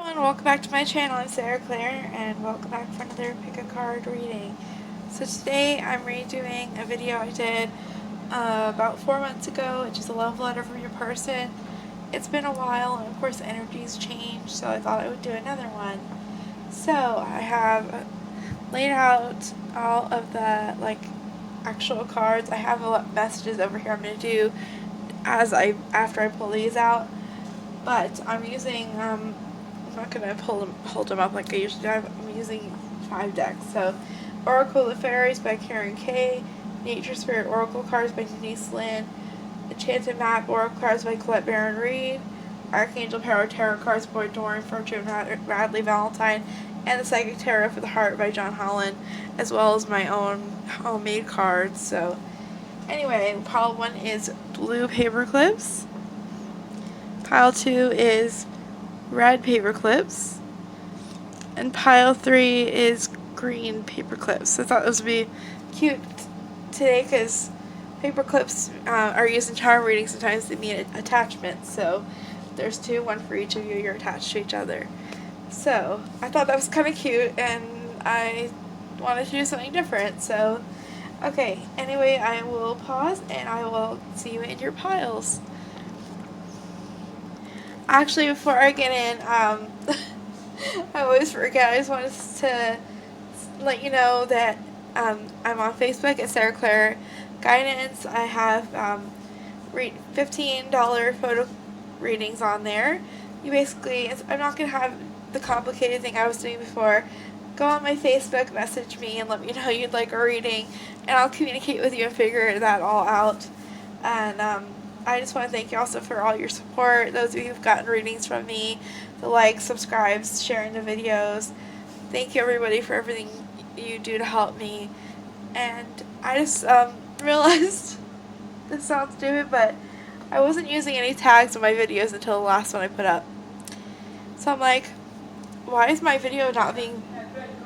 everyone, welcome back to my channel. I'm Sarah Claire and welcome back for another pick a card reading. So today I'm redoing a video I did about 4 months ago, which is a love letter from your person. It's been a while and of course the energies changed, so I thought I would do another one. So I have laid out all of the actual cards. I have messages over here I'm going to do after I pull these out. But I'm using, I'm not going to hold them up like I usually do. I'm using 5 decks. So, Oracle of Fairies by Karen Kay, Nature Spirit Oracle Cards by Denise Lynn, Enchanted Map Oracle Cards by Colette Baron Reed, Archangel Tarot Cards by Doreen Fortune Radley Valentine, and the Psychic Tarot for the Heart by John Holland, as well as my own homemade cards. So, anyway, pile 1 is blue paper clips. Pile 2 is red paper clips, and pile 3 is green paper clips. So I thought this would be cute today because paper clips are used in charm readings. Sometimes they mean attachments. So there's 2, 1 for each of you. You're attached to each other. So I thought that was kind of cute, and I wanted to do something different. So okay. Anyway, I will pause and I will see you in your piles. Actually, before I get in, I always forget. I just wanted to let you know that I'm on Facebook at Sarah Claire Guidance. I have $15 photo readings on there. You basically, I'm not going to have the complicated thing I was doing before. Go on my Facebook, message me, and let me know you'd like a reading, and I'll communicate with you and figure that all out. And I just want to thank you also for all your support. Those of you who've gotten readings from me, the likes, subscribes, sharing the videos. Thank you everybody for everything you do to help me. And I just realized, this sounds stupid, but I wasn't using any tags in my videos until the last one I put up. So I'm like, why is my video not being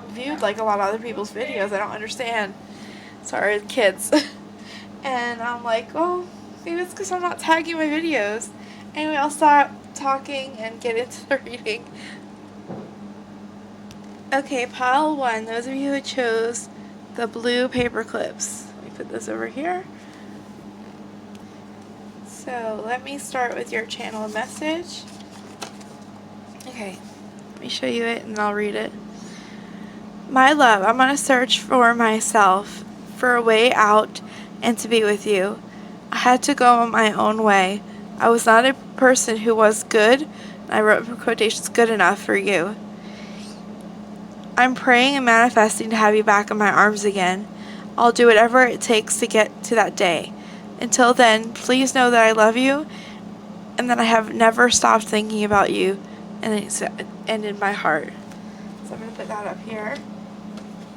viewed like a lot of other people's videos? I don't understand. Sorry, kids. And I'm like, oh, maybe it's because I'm not tagging my videos. Anyway, I'll stop talking and get into the reading. Okay, pile 1. Those of you who chose the blue paper clips. Let me put this over here. So let me start with your channel message. Okay, let me show you it and I'll read it. My love, I'm on a search for myself, for a way out, and to be with you. I had to go my own way. I was not a person who was good. I wrote quotations, good enough for you. I'm praying and manifesting to have you back in my arms again. I'll do whatever it takes to get to that day. Until then, please know that I love you and that I have never stopped thinking about you and in my heart. So I'm going to put that up here,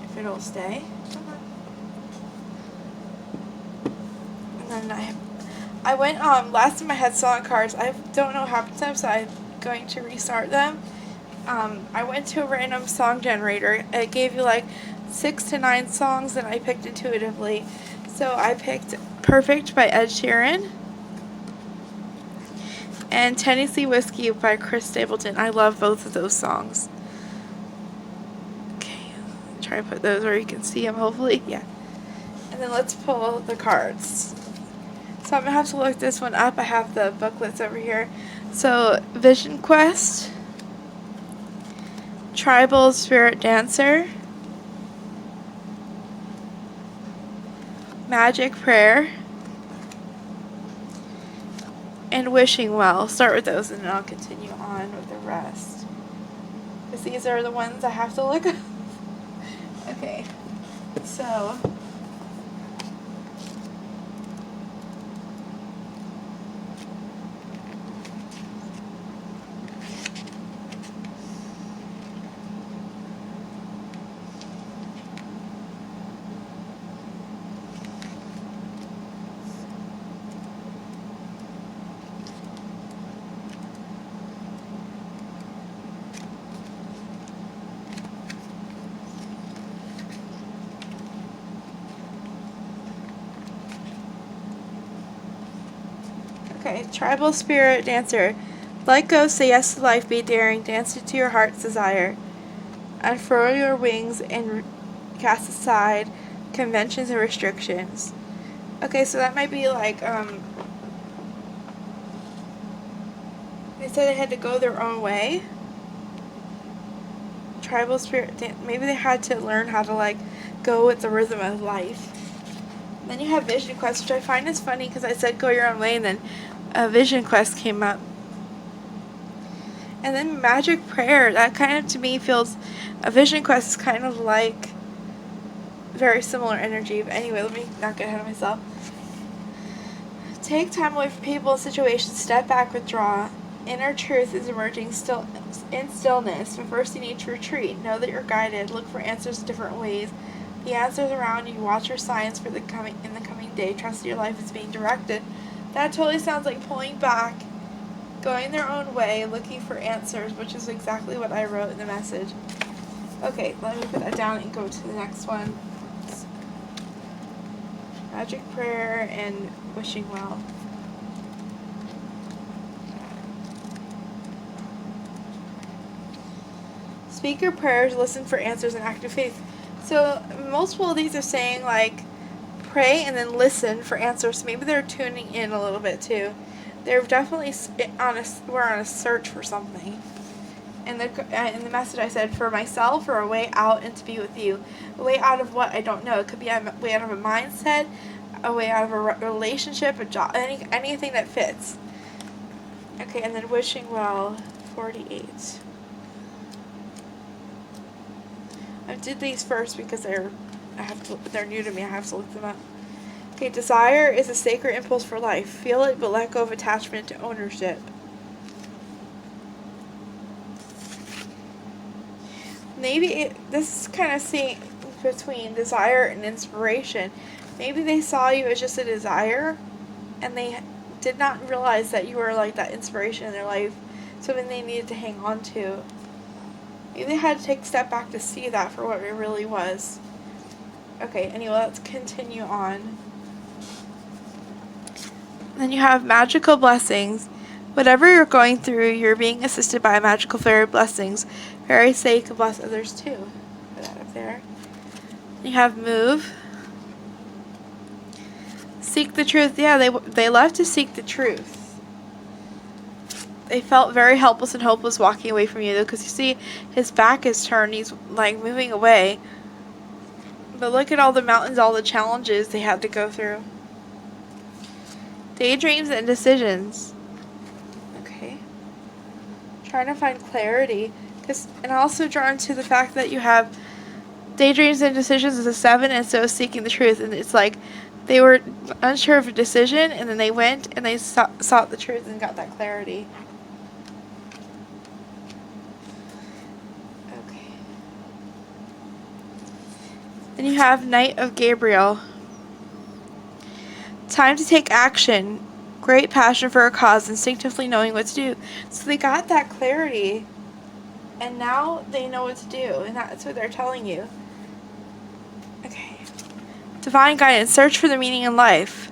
if it'll stay. And then I went, last time I had song cards, I don't know what happened to them, so I'm going to restart them. I went to a random song generator. It gave you like 6 to 9 songs that I picked intuitively. So I picked Perfect by Ed Sheeran and Tennessee Whiskey by Chris Stapleton. I love both of those songs. Okay, try to put those where you can see them, hopefully. Yeah. And then let's pull the cards. So I'm going to have to look this one up. I have the booklets over here. So, Vision Quest, Tribal Spirit Dancer, Magic Prayer, and Wishing Well. I'll start with those and then I'll continue on with the rest, because these are the ones I have to look up. Okay, so okay, Tribal Spirit Dancer. Let go, say yes to life, be daring, dance to your heart's desire. Unfurl your wings and cast aside conventions and restrictions. Okay, so that might be like, they said they had to go their own way. Tribal spirit, maybe they had to learn how to, like, go with the rhythm of life. Then you have Vision Quest, which I find is funny because I said go your own way, and then a Vision Quest came up. And then Magic Prayer, that kind of to me feels, a Vision Quest is kind of like very similar energy. But anyway, let me not get ahead of myself. Take time away from people and situations, step back, withdraw. Inner truth is emerging in stillness, but first you need to retreat. Know that you're guided. Look for answers in different ways. The answers around you. Watch your signs in the coming day. Trust your life is being directed. That totally sounds like pulling back, going their own way, looking for answers, which is exactly what I wrote in the message. Okay, let me put that down and go to the next one. Magic Prayer and Wishing Well. Speak your prayers, listen for answers, and active faith. So multiple of these are saying, like, pray and then listen for answers. So maybe they're tuning in a little bit too. They're definitely we're on a search for something. And in the message I said, for myself, or a way out and to be with you. A way out of what? I don't know. It could be a way out of a mindset, a way out of a relationship, a job, anything that fits. Okay, and then Wishing Well, 48. I did these first because they're new to me. I have to look them up. Okay, desire is a sacred impulse for life. Feel it, but let go of attachment to ownership. Maybe this is kind of seeing between desire and inspiration. Maybe they saw you as just a desire, and they did not realize that you were like that inspiration in their life, something they needed to hang on to. Maybe they had to take a step back to see that for what it really was. Okay, anyway, let's continue on. Then you have magical blessings. Whatever you're going through, you're being assisted by magical fairy blessings. Fairies say you can bless others too. Put that up there. You have move. Seek the truth. Yeah, they love to seek the truth. They felt very helpless and hopeless walking away from you, though, because you see his back is turned. He's like moving away. But look at all the mountains, all the challenges they had to go through. Daydreams and decisions. Okay. Trying to find clarity. And also drawn to the fact that you have daydreams and decisions as a 7, and so seeking the truth. And it's like they were unsure of a decision, and then they went and they sought the truth and got that clarity. Okay. Then you have Knight of Gabriel. Time to take action. Great passion for a cause, instinctively knowing what to do. So they got that clarity, and now they know what to do, and that's what they're telling you. Okay. Divine guidance. Search for the meaning in life.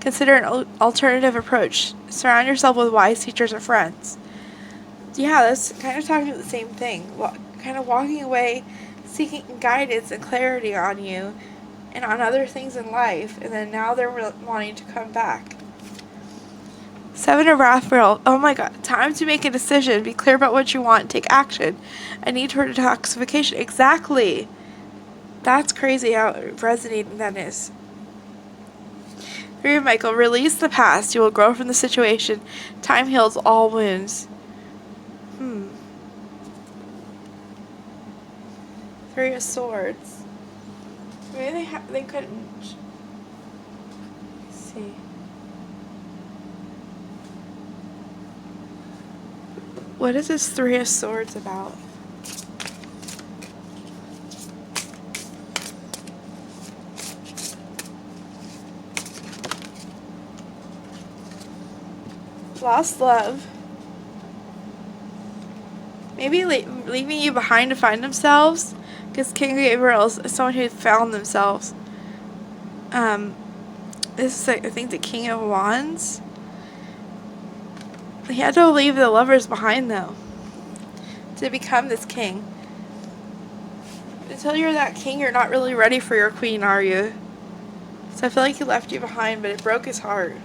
Consider an alternative approach. Surround yourself with wise teachers or friends. Yeah, that's kind of talking about the same thing. Kind of walking away, seeking guidance and clarity on you and on other things in life, and then now they're wanting to come back. 7 of Raphael. Oh my God. Time to make a decision. Be clear about what you want and take action. A need for detoxification. Exactly. That's crazy how resonating that is. 3 of Michael. Release the past. You will grow from the situation. Time heals all wounds. 3 of Swords. Maybe they couldn't. Let's see. What is this 3 of Swords about? Lost love. Maybe leaving you behind to find themselves. Because King Gabriel is someone who found themselves. This is, I think, the King of Wands. He had to leave the lovers behind, though, to become this king. Until you're that king, you're not really ready for your queen, are you? So I feel like he left you behind, but it broke his heart.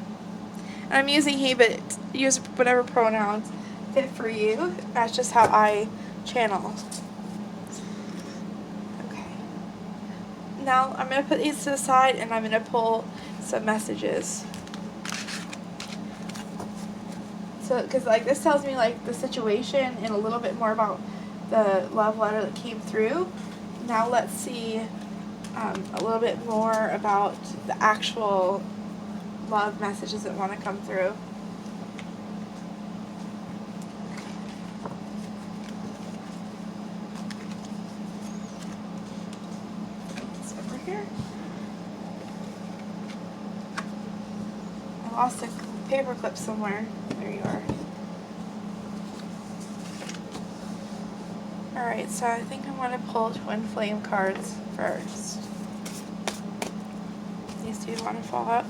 And I'm using he, but use whatever pronouns fit for you. That's just how I channel. Okay. Now I'm going to put these to the side, and I'm going to pull some messages. So, because like this tells me like the situation and a little bit more about the love letter that came through. Now let's see a little bit more about the actual love messages that want to come through. It's over here. I lost a paper clip somewhere. There you are. Alright, so I think I'm going to pull twin flame cards first. These two want to fall out.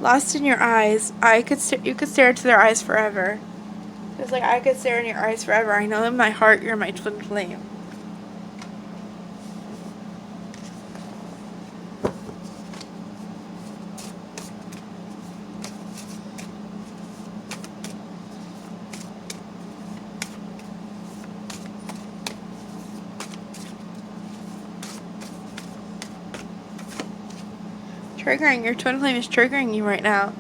Lost in your eyes. You could stare into their eyes forever. It's like I could stare in your eyes forever. I know in my heart you're my twin flame. Triggering. Your twin flame is triggering you right now.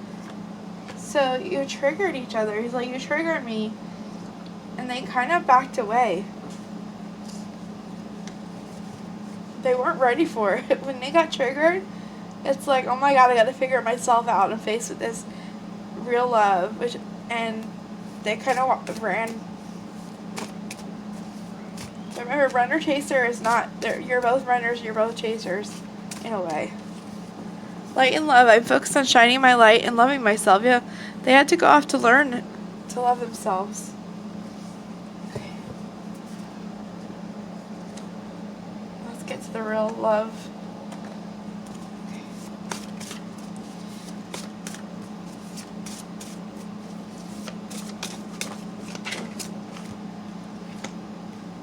So you triggered each other. He's like, you triggered me. And they kind of backed away. They weren't ready for it. When they got triggered, it's like, oh my god, I gotta figure myself out and face with this real love. And they kind of ran. Remember, runner chaser is not, you're both runners, you're both chasers, in a way. Light and love. I'm focused on shining my light and loving myself. Yeah, they had to go off to learn to love themselves. Okay. Let's get to the real love. Okay.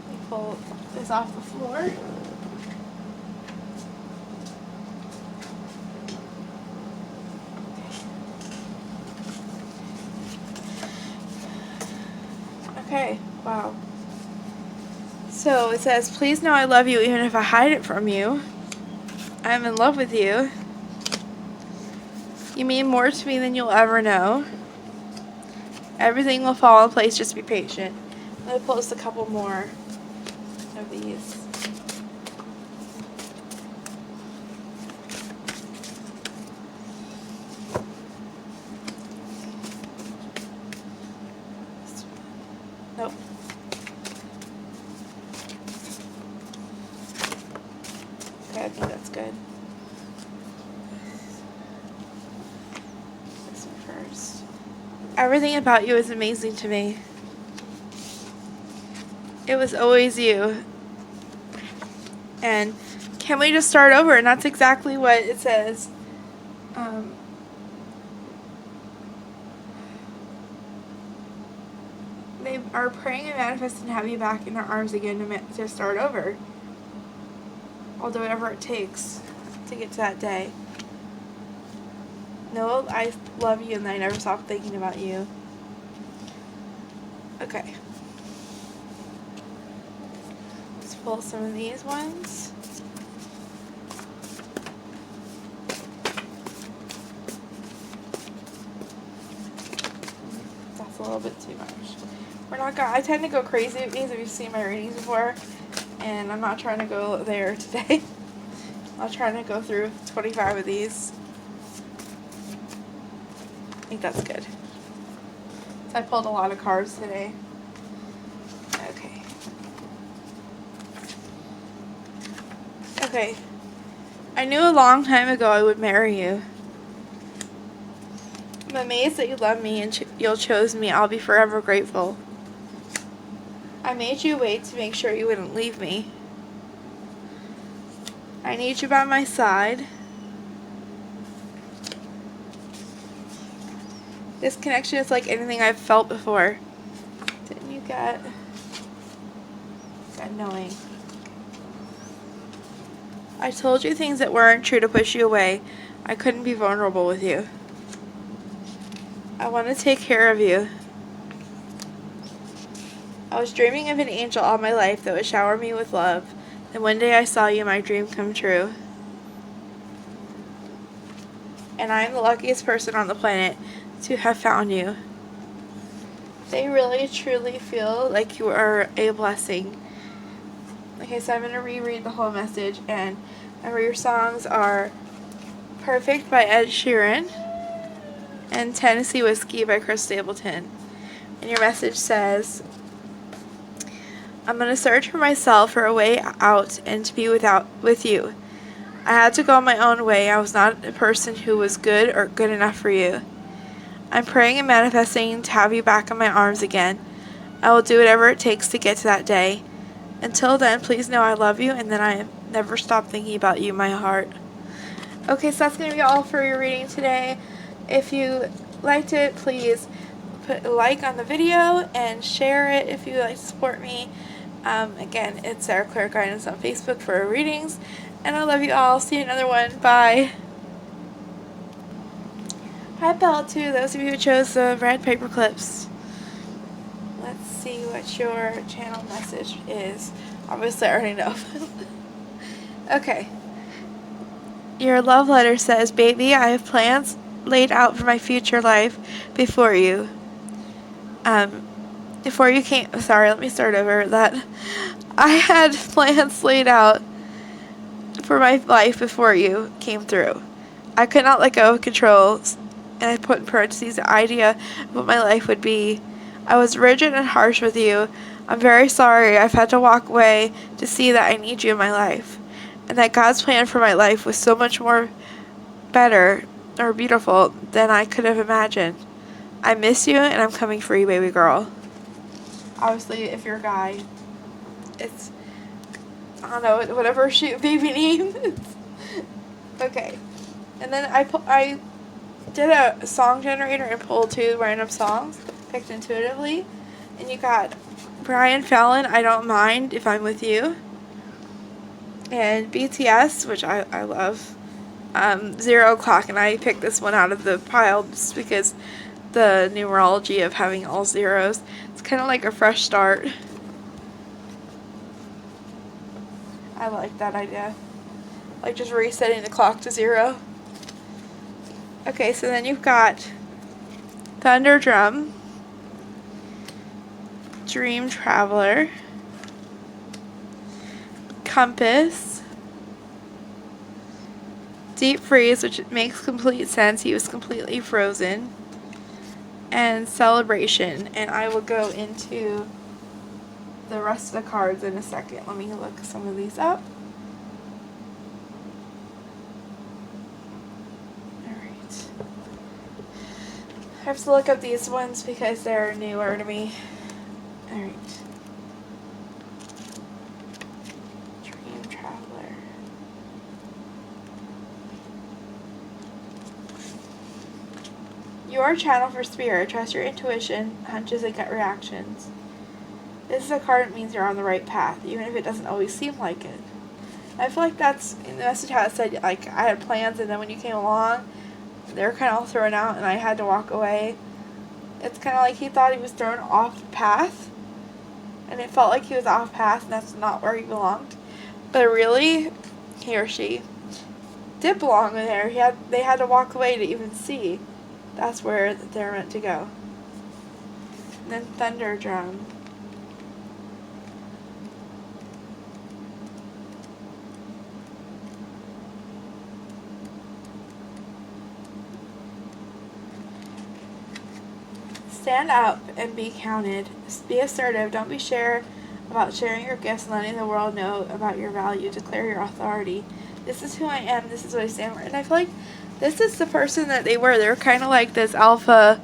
Let me pull this off the floor. Okay, wow. So it says, please know I love you even if I hide it from you. I'm in love with you. You mean more to me than you'll ever know. Everything will fall in place, just be patient. I'm going to pull just a couple more of these. Nope. Okay, I think that's good. This one first. Everything about you is amazing to me. It was always you. And can we just start over? And that's exactly what it says. They are praying and manifesting to have you back in their arms again to start over. I'll do whatever it takes to get to that day. No, I love you and I never stop thinking about you. Okay. Let's pull some of these ones. That's a little bit too much. We're not gonna, I tend to go crazy with these if you've seen my readings before, and I'm not trying to go there today. I'm not trying to go through 25 of these. I think that's good. So I pulled a lot of cards today. Okay. Okay. I knew a long time ago I would marry you. I'm amazed that you love me and you chose me. I'll be forever grateful. I made you wait to make sure you wouldn't leave me. I need you by my side. This connection is like anything I've felt before. Didn't you get knowing? I told you things that weren't true to push you away. I couldn't be vulnerable with you. I want to take care of you. I was dreaming of an angel all my life that would shower me with love. And one day I saw you, my dream come true. And I am the luckiest person on the planet to have found you. They really truly feel like you are a blessing. Okay, so I'm going to reread the whole message, and remember your songs are Perfect by Ed Sheeran and Tennessee Whiskey by Chris Stapleton. And your message says, I'm going to search for myself for a way out and to be with you. I had to go my own way. I was not a person who was good or good enough for you. I'm praying and manifesting to have you back in my arms again. I will do whatever it takes to get to that day. Until then, please know I love you and that I never stop thinking about you in my heart. Okay, so that's going to be all for your reading today. If you liked it, please put a like on the video and share it if you like to support me. Again, it's Sarah Claire Guidance on Facebook for readings. And I love you all. See you in another one. Bye. Hi, Belle, to those of you who chose the red paper clips. Let's see what your channel message is. Obviously, I already know. Okay. Your love letter says, Baby, I have plans laid out for my future life before you. Before you came... Sorry, let me start over. That I had plans laid out for my life before you came through. I could not let go of control, and I put in parentheses the idea of what my life would be. I was rigid and harsh with you. I'm very sorry I've had to walk away to see that I need you in my life, and that God's plan for my life was so much more better or beautiful than I could have imagined. I miss you, and I'm coming for you, baby girl. Obviously, if you're a guy, it's, I don't know, whatever baby name is. Okay. And then I did a song generator and pulled 2 random songs, picked intuitively. And you got Brian Fallon, I Don't Mind If I'm With You. And BTS, which I love, 0 O'Clock. And I picked this one out of the pile just because the numerology of having all zeros. It's kind of like a fresh start. I like that idea. Like just resetting the clock to 0. Okay, so then you've got Thunder Drum, Dream Traveler, Compass, Deep Freeze, which makes complete sense. He was completely frozen, and Celebration. And I will go into the rest of the cards in a second. Let me look some of these up. I have to look up these ones because they're newer to me. Alright. Dream Traveler. Your channel for spirit. Trust your intuition, hunches, and gut reactions. This is a card that means you're on the right path, even if it doesn't always seem like it. I feel like that's, in the message how it said, like, I had plans, and then when you came along, they were kind of all thrown out, and I had to walk away. It's kind of like he thought he was thrown off path, and it felt like he was off path, and that's not where he belonged. But really, he or she did belong in there. They had to walk away to even see. That's where they're meant to go. And then Thunder Drum. Stand up and be counted. Be assertive. Don't be shy about sharing your gifts and letting the world know about your value. Declare your authority. This is who I am. This is what I stand for. And I feel like this is the person that they were. They were kind of like this alpha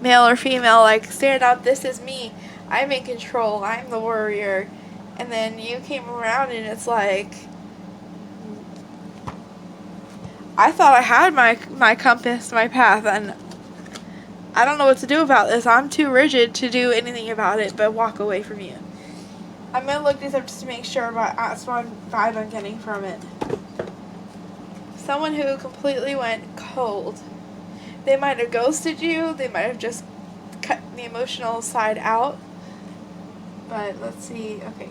male or female, like, stand up. This is me. I'm in control. I'm the warrior. And then you came around and it's like, I thought I had my compass, my path, and I don't know what to do about this. I'm too rigid to do anything about it but walk away from you. I'm going to look these up just to make sure, but that's what vibe I'm getting from it. Someone who completely went cold. They might have ghosted you. They might have just cut the emotional side out. But let's see. Okay.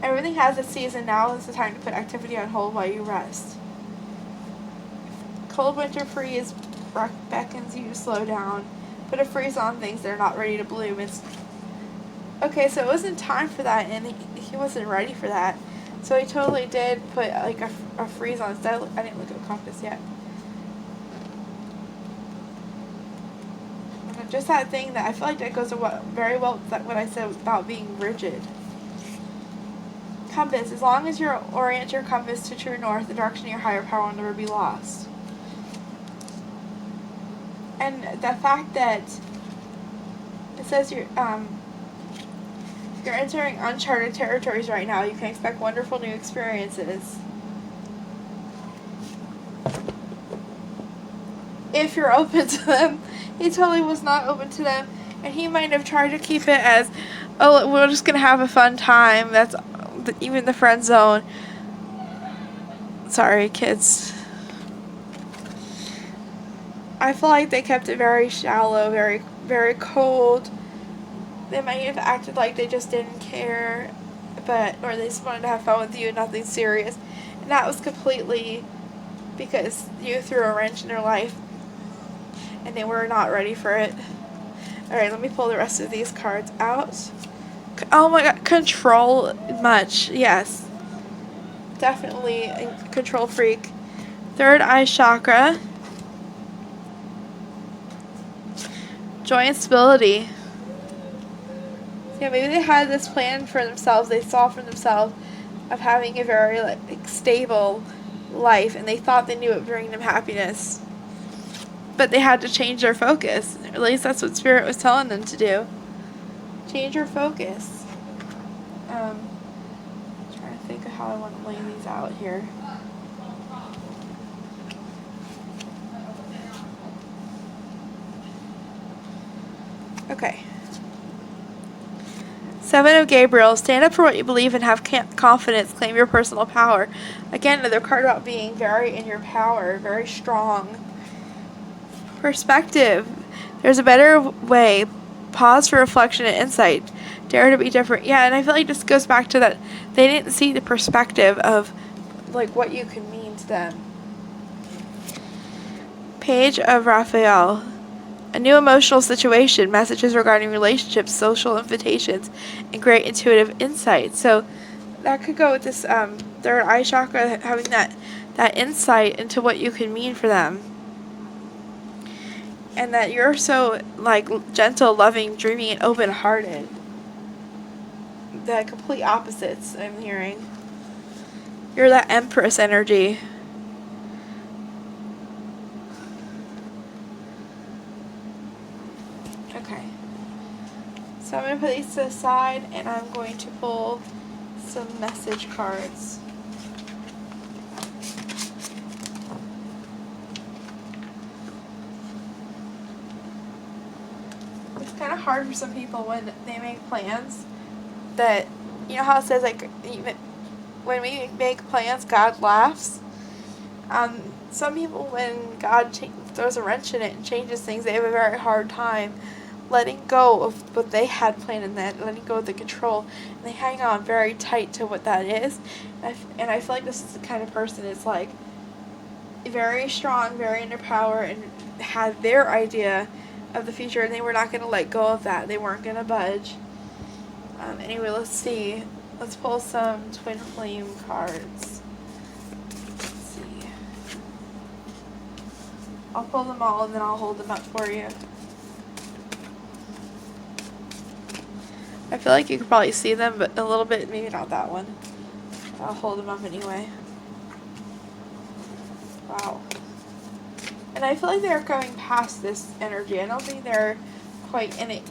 Everything has its season. Now is the time to put activity on hold while you rest. Cold winter freeze beckons you to slow down. Put a freeze on things that are not ready to bloom. It's okay, so it wasn't time for that, and he wasn't ready for that. So he totally did put like a freeze on. I didn't look at the compass yet. And just that thing that I feel like that goes very well with what I said about being rigid. Compass. As long as you orient your compass to true north, the direction of your higher power will never be lost. And the fact that it says you're entering uncharted territories right now, you can expect wonderful new experiences. If you're open to them. He totally was not open to them, and he might have tried to keep it as, oh, we're just gonna have a fun time. That's even the friend zone. Sorry, kids. I feel like they kept it very shallow, very, very cold. They might have acted like they just didn't care, or they just wanted to have fun with you, nothing serious. And that was completely because you threw a wrench in their life, and they were not ready for it. Alright, let me pull the rest of these cards out. Oh my god, control much, yes. Definitely a control freak. Third eye chakra. Joy and stability. Yeah, maybe they had this plan for themselves. They saw for themselves of having a very like stable life, and they thought they knew it would bring them happiness. But they had to change their focus. At least that's what Spirit was telling them to do. Change your focus. Trying to think of how I want to lay these out here. Okay. Seven of Gabriel. Stand up for what you believe and have confidence. Claim your personal power. Again, another card about being very in your power. Very strong. Perspective. There's a better way. Pause for reflection and insight. Dare to be different. Yeah, and I feel like this goes back to that. They didn't see the perspective of like what you can mean to them. Page of Raphael. A new emotional situation, messages regarding relationships, social invitations, and great intuitive insight. So that could go with this third eye chakra, having that insight into what you can mean for them. And that you're so like gentle, loving, dreamy, and open-hearted. The complete opposites I'm hearing. You're that Empress energy. Okay. So I'm going to put these to the side, and I'm going to pull some message cards. It's kind of hard for some people when they make plans that, you know how it says like even when we make plans, God laughs. Some people, when God throws a wrench in it and changes things, they have a very hard time letting go of what they had planned in that, letting go of the control, and they hang on very tight to what that is. And I feel like this is the kind of person that's like very strong, very in their power, and had their idea of the future, and they were not going to let go of that. They weren't going to budge. Anyway, let's see. Let's pull some twin flame cards. Let's see. I'll pull them all and then I'll hold them up for you. I feel like you could probably see them, but a little bit, maybe not that one. I'll hold them up anyway. Wow. And I feel like they're going past this energy. I don't think they're quite in it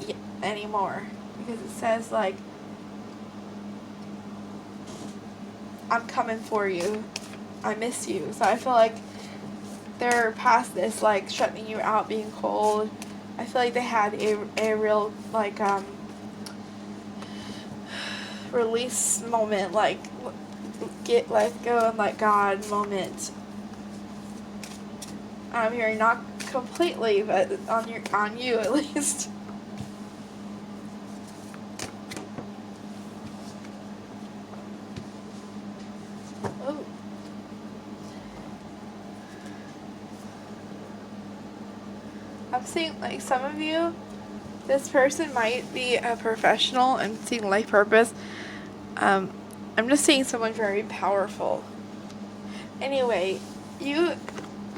anymore, because it says like, I'm coming for you, I miss you. So I feel like they're past this, like, shutting you out, being cold. I feel like they had a real, like, release moment, like, let go and let God moment. I'm hearing not completely, but on you at least. Oh. I'm seeing, like, some of you, this person might be a professional. I'm seeing life purpose. I'm just seeing someone very powerful. Anyway, you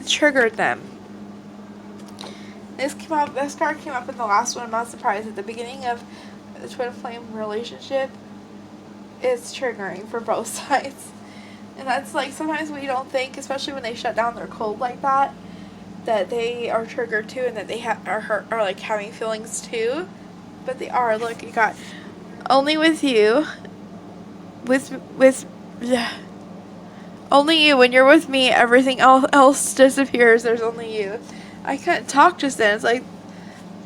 triggered them. This card came up in the last one. I'm not surprised. At the beginning of the twin flame relationship, it's triggering for both sides. And that's like, sometimes we don't think, especially when they shut down their cold like that they are triggered too, and that they are like having feelings too. But they are. Look, you got only with you, only you. When you're with me, everything else disappears. There's only you. I couldn't talk just then. It's like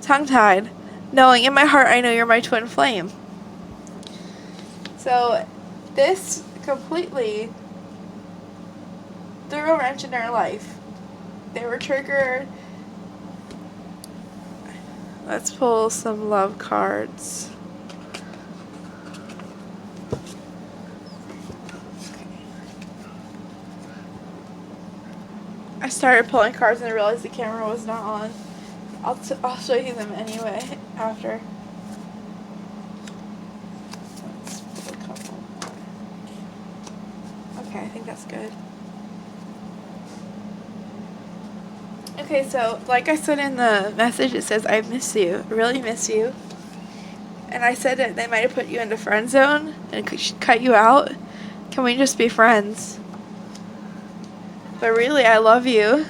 tongue-tied. Knowing in my heart, I know you're my twin flame. So this completely threw a wrench in their life. They were triggered. Let's pull some love cards. I started pulling cards and I realized the camera was not on. I'll show you them anyway after. Let's pull a couple more. Okay, I think that's good. Okay, so like I said in the message, it says, I miss you, really miss you. And I said that they might have put you into friend zone and cut you out. Can we just be friends? But really, I love you.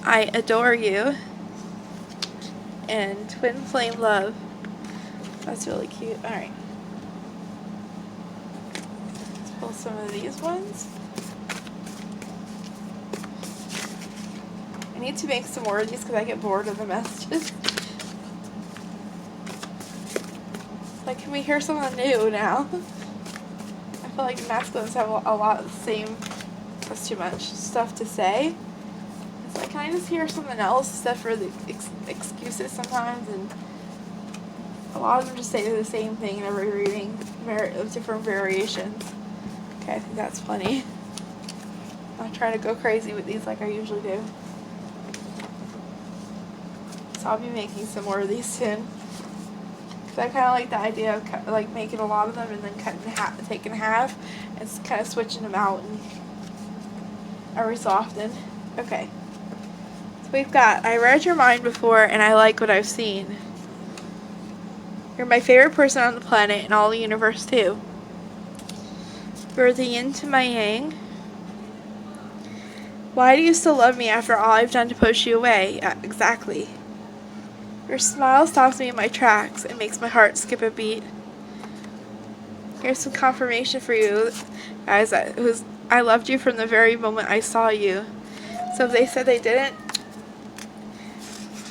I adore you. And twin flame love. That's really cute. Alright. Let's pull some of these ones. I need to make some more of these because I get bored of the messages. Like, can we hear something new now? I feel like masculines have a lot of the same, that's too much, stuff to say. It's like, can I just hear something else except for the excuses sometimes? And a lot of them just say the same thing in every reading, of different variations. Okay, I think that's plenty. I'm trying to go crazy with these like I usually do. So I'll be making some more of these soon. Because I kind of like the idea of like making a lot of them and then taking half and kind of switching them out and every so often. Okay. So we've got, I read your mind before and I like what I've seen. You're my favorite person on the planet and all the universe too. You're the yin to my yang. Why do you still love me after all I've done to push you away? Yeah, exactly. Your smile stops me in my tracks and makes my heart skip a beat. Here's some confirmation for you, guys. I loved you from the very moment I saw you. So if they said they didn't,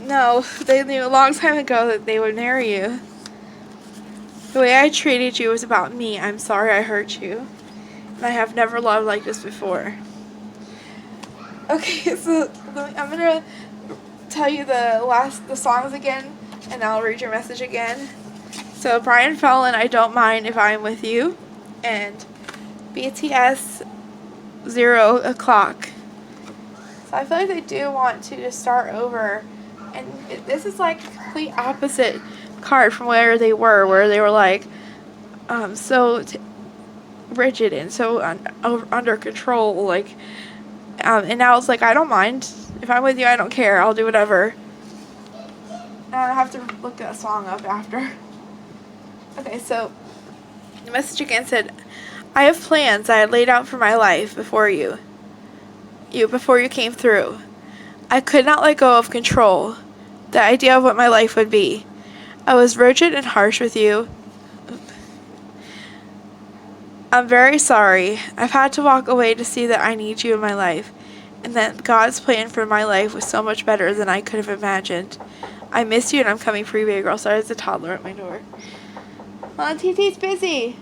no, they knew a long time ago that they would marry you. The way I treated you was about me. I'm sorry I hurt you. And I have never loved like this before. Okay, so I'm gonna tell you the songs again, and I'll read your message again. So Brian Fallon, I Don't Mind If I'm With You, and BTS 0 O'Clock. So I feel like they do want to just start over, and this is like a complete opposite card from where they were like so rigid and so under control, like and now it's like, I don't mind. If I'm with you, I don't care. I'll do whatever. And I have to look that song up after. Okay, so the message again said, I have plans I had laid out for my life before you came through. I could not let go of control. the idea of what my life would be. I was rigid and harsh with you. I'm very sorry. I've had to walk away to see that I need you in my life, and that God's plan for my life was so much better than I could have imagined. I miss you and I'm coming for you, baby girl. Sorry, there's a toddler at my door. Well, TT's busy.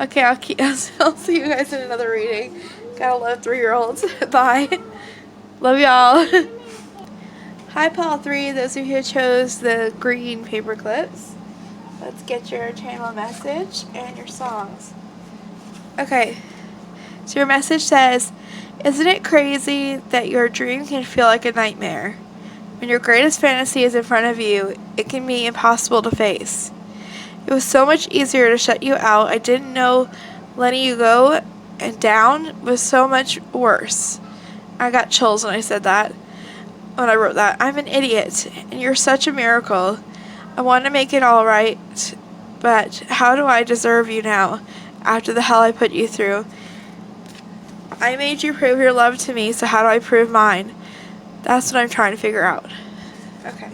Okay, I'll see you guys in another reading. Gotta love 3-year-olds. Bye. Love y'all. Hi, Paul 3. Those of you who chose the green paper clips. Let's get your channel message and your songs. Okay, so your message says, isn't it crazy that your dream can feel like a nightmare? When your greatest fantasy is in front of you, it can be impossible to face. It was so much easier to shut you out. I didn't know letting you go and down was so much worse. I got chills when I said that, when I wrote that. I'm an idiot, and you're such a miracle. I want to make it all right, but how do I deserve you now, after the hell I put you through? I made you prove your love to me, so how do I prove mine? That's what I'm trying to figure out. Okay,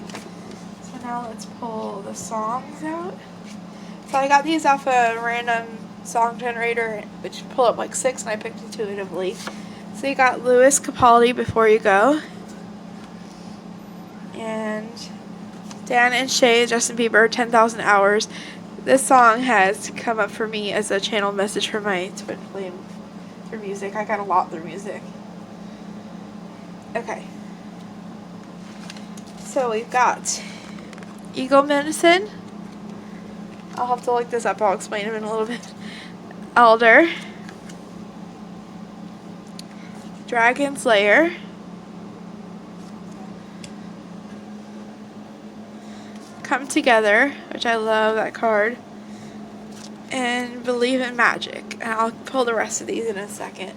so now let's pull the songs out. So I got these off a random song generator, which pulled up like 6, and I picked intuitively. So you got Lewis Capaldi, Before You Go, and Dan and Shay, Justin Bieber, 10,000 Hours. This song has come up for me as a channel message for my twin flame through music. I got a lot through music. Okay. So we've got Ego Medicine. I'll have to look this up. I'll explain them in a little bit. Elder. Dragon Slayer. Come Together, which I love that card, and Believe in Magic. And I'll pull the rest of these in a second.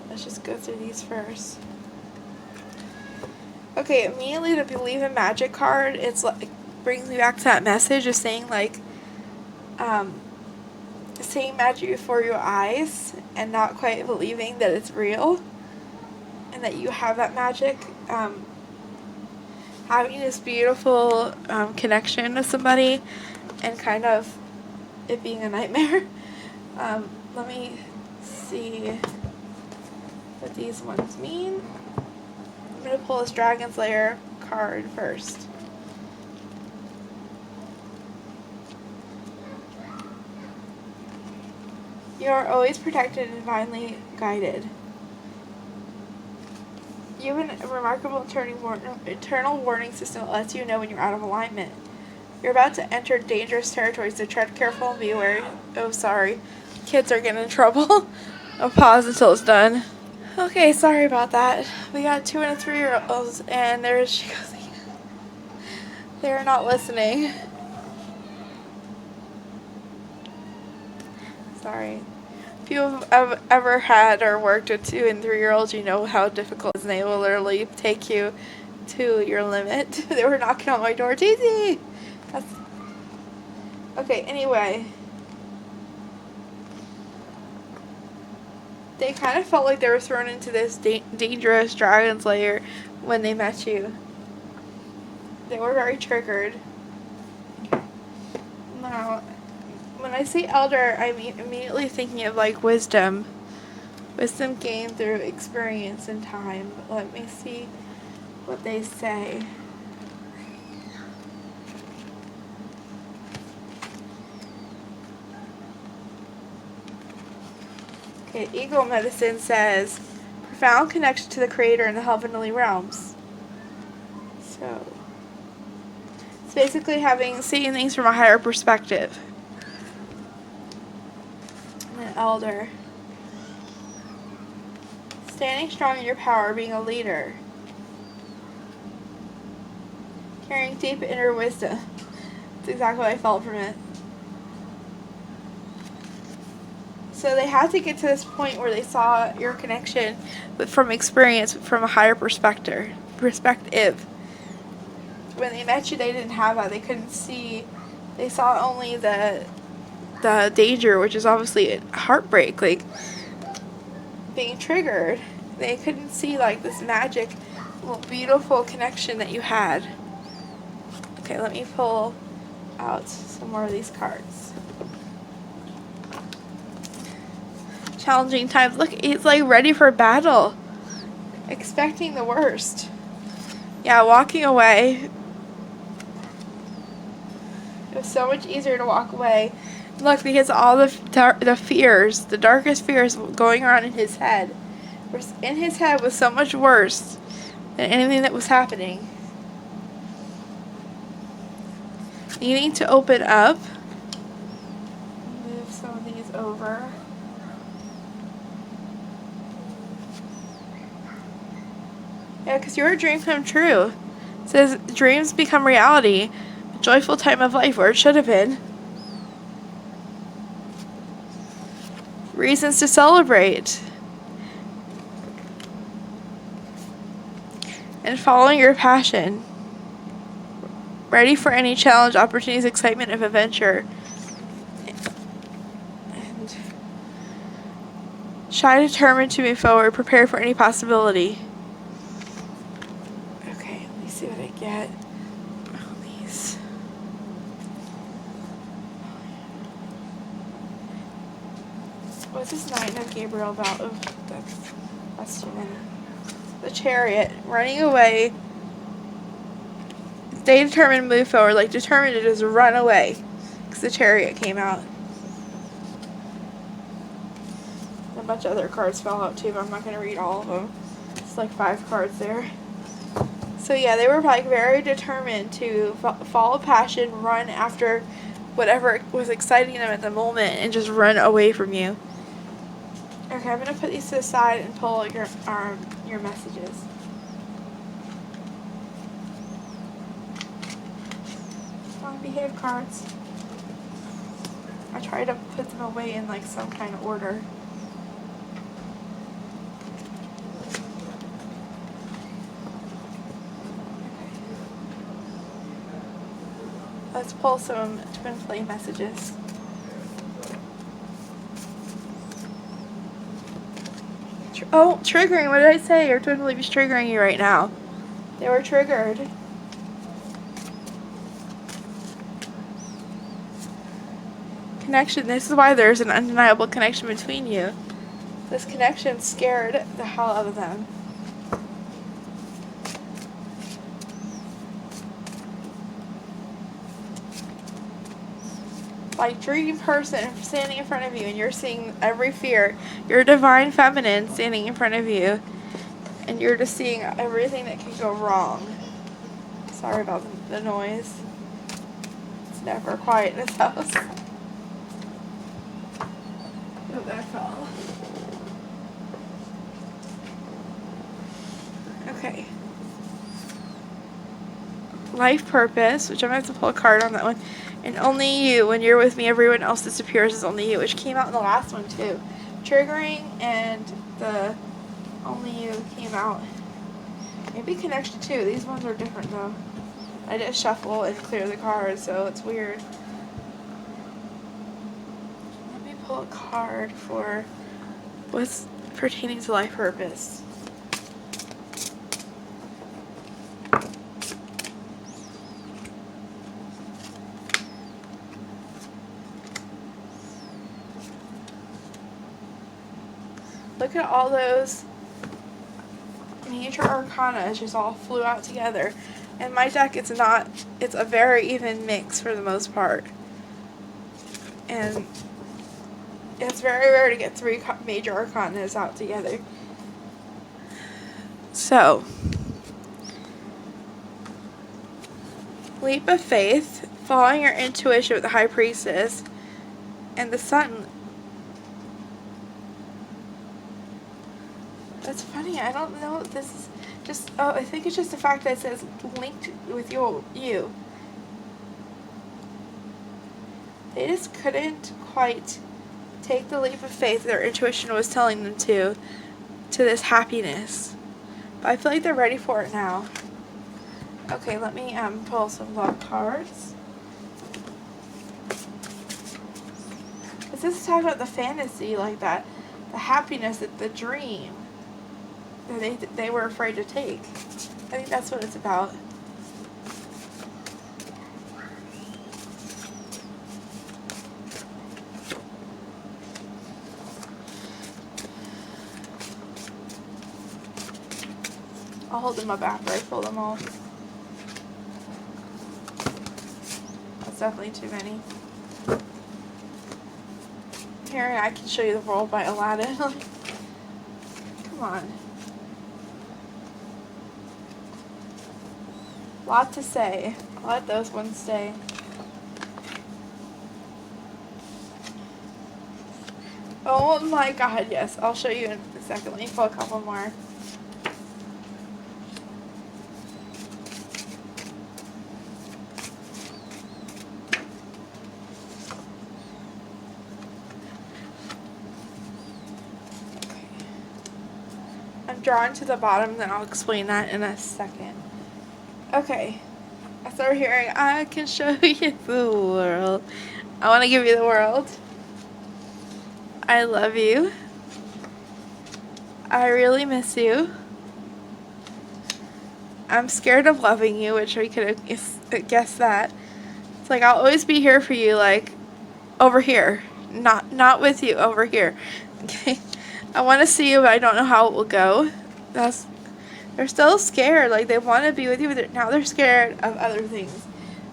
Let's just go through these first. Okay, immediately the Believe in Magic card, it's like brings me back to that message of saying like seeing magic before your eyes and not quite believing that it's real and that you have that magic. Having this beautiful connection with somebody and kind of it being a nightmare. Let me see what these ones mean. I'm going to pull this Dragon Slayer card first. You are always protected and divinely guided. You have a remarkable internal warning system that lets you know when you're out of alignment. You're about to enter dangerous territories, so tread careful and be wary. Oh, sorry. Kids are getting in trouble. I'll pause until it's done. Okay, sorry about that. We got 2 and 3-year-olds, and there she goes again. They're not listening. Sorry. If you've ever had or worked with 2 and 3-year-olds, you know how difficult it is, and they will literally take you to your limit. They were knocking on my door. Cheesy! That's... Okay, anyway. They kind of felt like they were thrown into this dangerous Dragon Slayer when they met you. They were very triggered. Now, when I say elder, I'm immediately thinking of like wisdom. Wisdom gained through experience and time. Let me see what they say. Okay, Ego Medicine says, profound connection to the Creator in the heavenly realms. So, it's basically seeing things from a higher perspective. And an elder. Standing strong in your power, being a leader. Carrying deep inner wisdom. That's exactly what I felt from it. So they had to get to this point where they saw your connection, but from experience, from a higher perspective. When they met you, they didn't have that. They couldn't see. They saw only the danger, which is obviously a heartbreak, like being triggered. they couldn't see like this magic, little beautiful connection that you had. Okay, let me pull out some more of these cards. Challenging times. Look, he's like ready for battle. Expecting the worst. Yeah, walking away. It was so much easier to walk away. Look, because all the fears, the darkest fears going around in his head. In his head was so much worse than anything that was happening. Needing to open up. Move some of these over. Yeah, because your dreams come true. It says dreams become reality. A joyful time of life where it should have been. Reasons to celebrate. And following your passion. Ready for any challenge, opportunities, excitement of adventure. And shy, determined to move forward, prepare for any possibility. Okay, let me see what I get. All these. What's this Knight of Gabriel about? Oh, that's too many. The Chariot, running away. Stay determined, move forward, like determined to just run away. Because the Chariot came out. A bunch of other cards fell out too, but I'm not going to read all of them. It's like 5 cards there. So yeah, they were like very determined to follow passion, run after whatever was exciting them at the moment, and just run away from you. Okay, I'm going to put these to the side and pull your messages. Behave cards. I try to put them away in like some kind of order. Let's pull some twin flame messages. Oh, triggering. What did I say? Your twin flame is triggering you right now. They were triggered. Connection. This is why there's an undeniable connection between you. This connection scared the hell out of them. Like dream person standing in front of you, and you're seeing every fear. Your divine feminine standing in front of you, and you're just seeing everything that can go wrong. Sorry about the noise. It's never quiet in this house. Oh, that fell. Okay. Life purpose, which I'm going to have to pull a card on that one. And only you. When you're with me, everyone else disappears is only you, which came out in the last one too. Triggering and the only you came out. Maybe connection too. These ones are different though. I didn't shuffle and clear the cards, so it's weird. Let me pull a card for what's pertaining to life purpose. Look at all those major arcana just all flew out together. In my deck, it's a very even mix for the most part. And it's very rare to get 3 major arcanas out together. So, leap of faith, following your intuition with the High Priestess, and the Sun. That's funny, I don't know if this is just, oh, I think it's just the fact that it says linked with you. They just couldn't quite take the leap of faith their intuition was telling them to this happiness. But I feel like they're ready for it now. Okay, let me pull some love cards. This is talking about the fantasy, like that, the happiness, the dream. that they were afraid to take. I think that's what it's about. I'll hold them up after I fill them all. That's definitely too many. Here, I can show you the world by Aladdin. Come on. Lot to say. I'll let those ones stay. Oh my god, yes. I'll show you in a second. Let me pull a couple more. I'm drawing to the bottom, then I'll explain that in a second. Okay. I started hearing, I can show you the world. I want to give you the world. I love you. I really miss you. I'm scared of loving you, which we could have guessed that. It's like, I'll always be here for you, like, over here. Not with you, over here. Okay. I want to see you, but I don't know how it will go. They're still scared. Like, they want to be with you, but now they're scared of other things.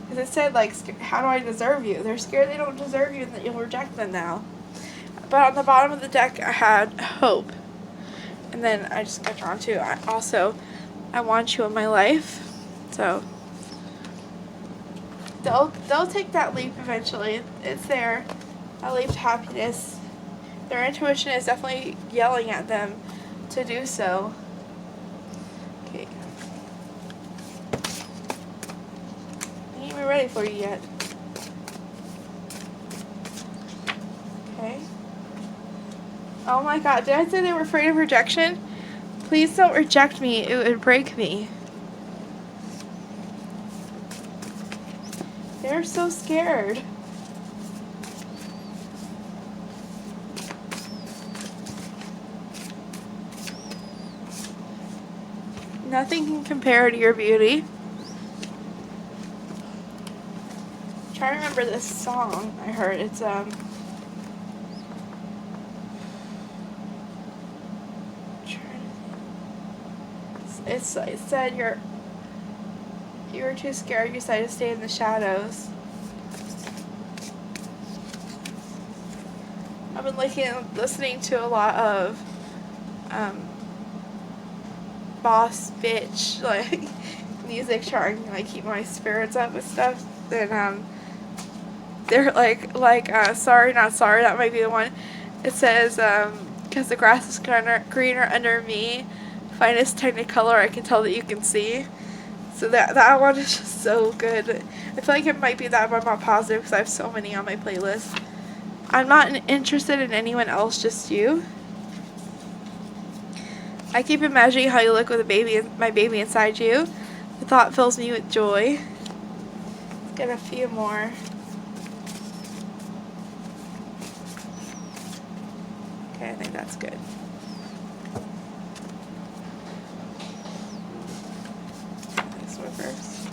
Because it said, like, how do I deserve you? They're scared they don't deserve you and that you'll reject them now. But on the bottom of the deck, I had hope. And then I just got drawn to, I want you in my life. So, they'll take that leap eventually. It's there. That leap to happiness. Their intuition is definitely yelling at them to do so. Okay. I ain't even ready for you yet. Okay. Oh my god, did I say they were afraid of rejection? Please don't reject me, it would break me. They're so scared. Nothing can compare to your beauty. I'm trying to remember this song I heard. It said you were too scared, you decided to stay in the shadows. I've been listening to a lot of boss bitch like music, trying to like keep my spirits up with stuff. Then they're like sorry not sorry, that might be the one. It says because the grass is greener under me, finest technicolor I can tell that you can see. So that one is just so good. I feel like it might be that one, I'm not positive because I have so many on my playlist. I'm not interested in anyone else, just you. I keep imagining how you look with my baby inside you. The thought fills me with joy. Let's get a few more. Okay, I think that's good. This one first.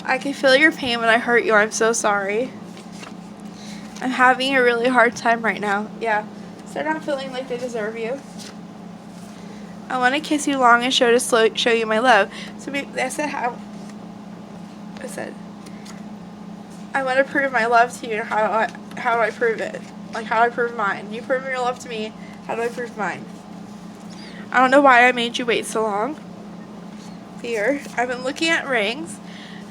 I can feel your pain when I hurt you. I'm so sorry. I'm having a really hard time right now. Yeah, so they're not feeling like they deserve you. I want to kiss you long and show you my love. So I said I want to prove my love to you. How do I prove it? Like, how do I prove mine? You prove your love to me. How do I prove mine? I don't know why I made you wait so long. Here, I've been looking at rings.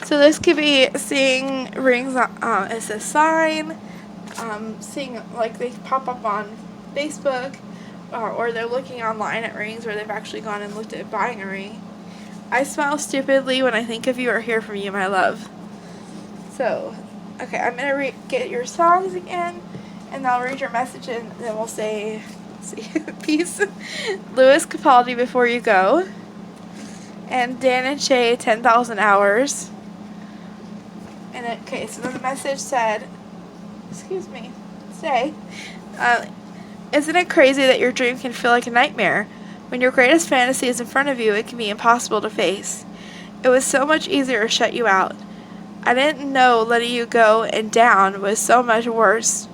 So this could be seeing rings as a sign. Seeing like they pop up on Facebook. Or they're looking online at rings, or they've actually gone and looked at buying a ring. I smile stupidly when I think of you or hear from you, my love. So, okay, I'm going to get your songs again, and I'll read your message, and then we'll say, peace. Louis Capaldi, Before You Go. And Dan and Shay, 10,000 Hours. And okay, so then the message said, isn't it crazy that your dream can feel like a nightmare? When your greatest fantasy is in front of you, it can be impossible to face. It was so much easier to shut you out. I didn't know letting you go and down was so much worse.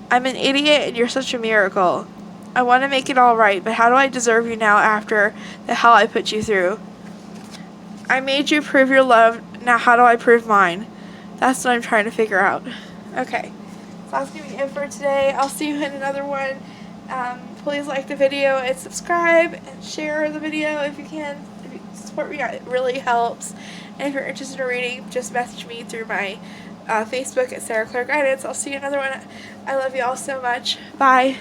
I'm an idiot and you're such a miracle. I want to make it all right, but how do I deserve you now after the hell I put you through? I made you prove your love, now how do I prove mine? That's what I'm trying to figure out. Okay, so that's going to be it for today. I'll see you in another one. Please like the video and subscribe and share the video if you can. If you support me, it really helps. And if you're interested in reading, just message me through my Facebook at Sarah Claire Guidance. I'll see you in another one. I love you all so much. Bye.